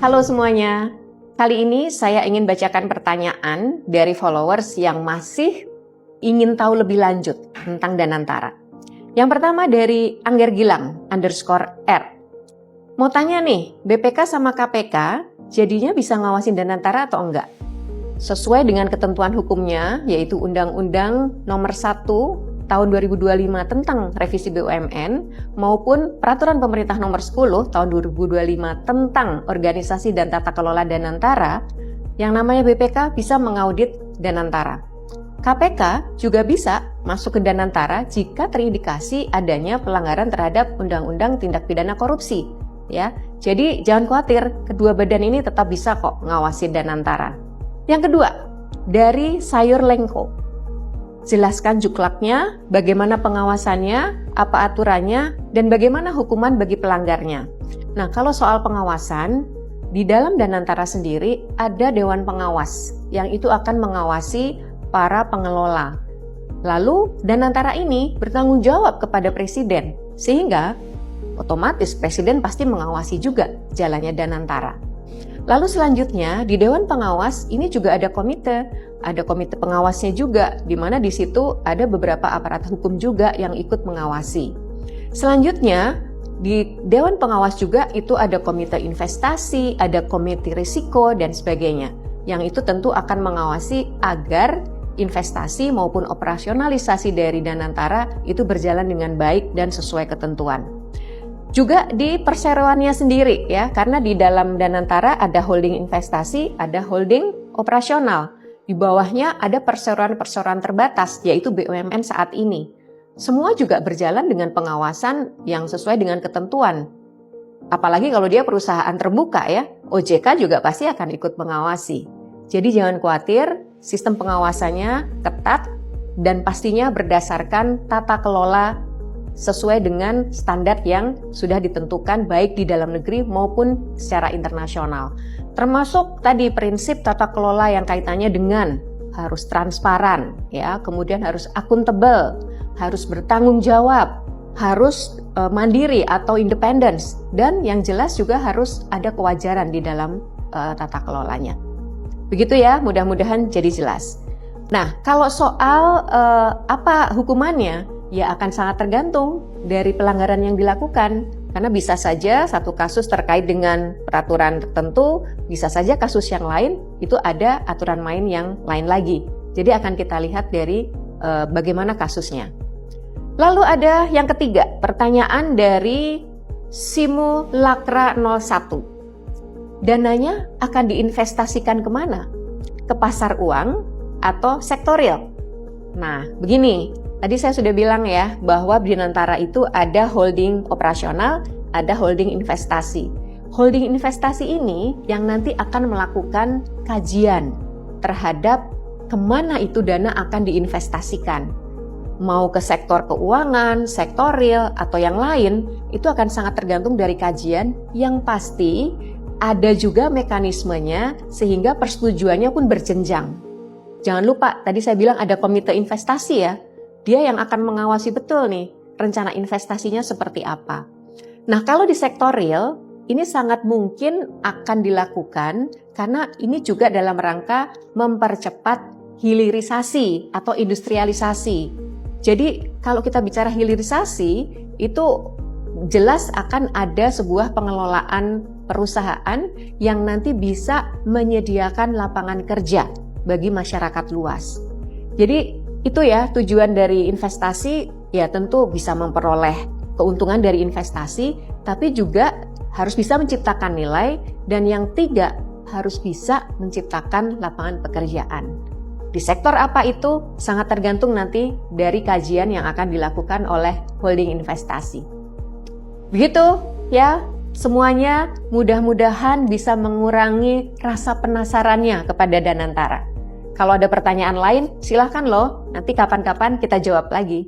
Halo semuanya, kali ini saya ingin bacakan pertanyaan dari followers yang masih ingin tahu lebih lanjut tentang Danantara. Yang pertama dari Angger Gilang _R. Mau tanya nih, BPK sama KPK jadinya bisa ngawasin Danantara atau enggak? Sesuai dengan ketentuan hukumnya, yaitu Undang-Undang Nomor 1 Tahun 2025 tentang revisi BUMN maupun Peraturan Pemerintah Nomor 10 Tahun 2025 tentang organisasi dan tata kelola Danantara, yang namanya BPK bisa mengaudit Danantara. KPK juga bisa masuk ke Danantara jika terindikasi adanya pelanggaran terhadap Undang-Undang Tindak Pidana Korupsi. Ya, jadi jangan khawatir, kedua badan ini tetap bisa kok ngawasin Danantara. Yang kedua, dari Sayur Lengko. Jelaskan juklaknya, bagaimana pengawasannya, apa aturannya, dan bagaimana hukuman bagi pelanggarnya. Nah, kalau soal pengawasan, di dalam Danantara sendiri ada Dewan Pengawas yang itu akan mengawasi para pengelola. Lalu, Danantara ini bertanggung jawab kepada Presiden, sehingga otomatis Presiden pasti mengawasi juga jalannya Danantara. Lalu selanjutnya di Dewan Pengawas ini juga ada komite pengawasnya juga, di mana di situ ada beberapa aparat hukum juga yang ikut mengawasi. Selanjutnya di Dewan Pengawas juga itu ada komite investasi, ada komite risiko dan sebagainya, yang itu tentu akan mengawasi agar investasi maupun operasionalisasi dari Danantara itu berjalan dengan baik dan sesuai ketentuan. Juga di perseroannya sendiri ya, karena di dalam Danantara ada holding investasi, ada holding operasional. Di bawahnya ada perseroan-perseroan terbatas, yaitu BUMN saat ini. Semua juga berjalan dengan pengawasan yang sesuai dengan ketentuan. Apalagi kalau dia perusahaan terbuka ya, OJK juga pasti akan ikut mengawasi. Jadi jangan khawatir, sistem pengawasannya ketat dan pastinya berdasarkan tata kelola sesuai dengan standar yang sudah ditentukan baik di dalam negeri maupun secara internasional. Termasuk tadi prinsip tata kelola yang kaitannya dengan harus transparan, ya, kemudian harus akuntabel, harus bertanggung jawab, harus mandiri atau independence, dan yang jelas juga harus ada kewajaran di dalam tata kelolanya. Begitu ya, mudah-mudahan jadi jelas. Nah, kalau soal apa hukumannya, ya akan sangat tergantung dari pelanggaran yang dilakukan. Karena bisa saja satu kasus terkait dengan peraturan tertentu, bisa saja kasus yang lain itu ada aturan main yang lain lagi. Jadi akan kita lihat dari bagaimana kasusnya. Lalu ada yang ketiga, pertanyaan dari Simulakra 01. Dananya akan diinvestasikan kemana? Ke pasar uang atau sektor real? Nah, begini. Tadi saya sudah bilang ya, bahwa di Danantara itu ada holding operasional, ada holding investasi. Holding investasi ini yang nanti akan melakukan kajian terhadap kemana itu dana akan diinvestasikan. Mau ke sektor keuangan, sektor real, atau yang lain, itu akan sangat tergantung dari kajian yang pasti ada juga mekanismenya sehingga persetujuannya pun berjenjang. Jangan lupa, tadi saya bilang ada komite investasi ya. Dia yang akan mengawasi betul nih rencana investasinya seperti apa. Nah, kalau di sektor real, ini sangat mungkin akan dilakukan karena ini juga dalam rangka mempercepat hilirisasi atau industrialisasi. Jadi, kalau kita bicara hilirisasi, itu jelas akan ada sebuah pengelolaan perusahaan yang nanti bisa menyediakan lapangan kerja bagi masyarakat luas. Jadi, itu ya tujuan dari investasi, ya tentu bisa memperoleh keuntungan dari investasi, tapi juga harus bisa menciptakan nilai, dan yang tiga, harus bisa menciptakan lapangan pekerjaan. Di sektor apa itu sangat tergantung nanti dari kajian yang akan dilakukan oleh holding investasi. Begitu ya, semuanya mudah-mudahan bisa mengurangi rasa penasarannya kepada Danantara. Kalau ada pertanyaan lain, silahkan loh, nanti kapan-kapan kita jawab lagi.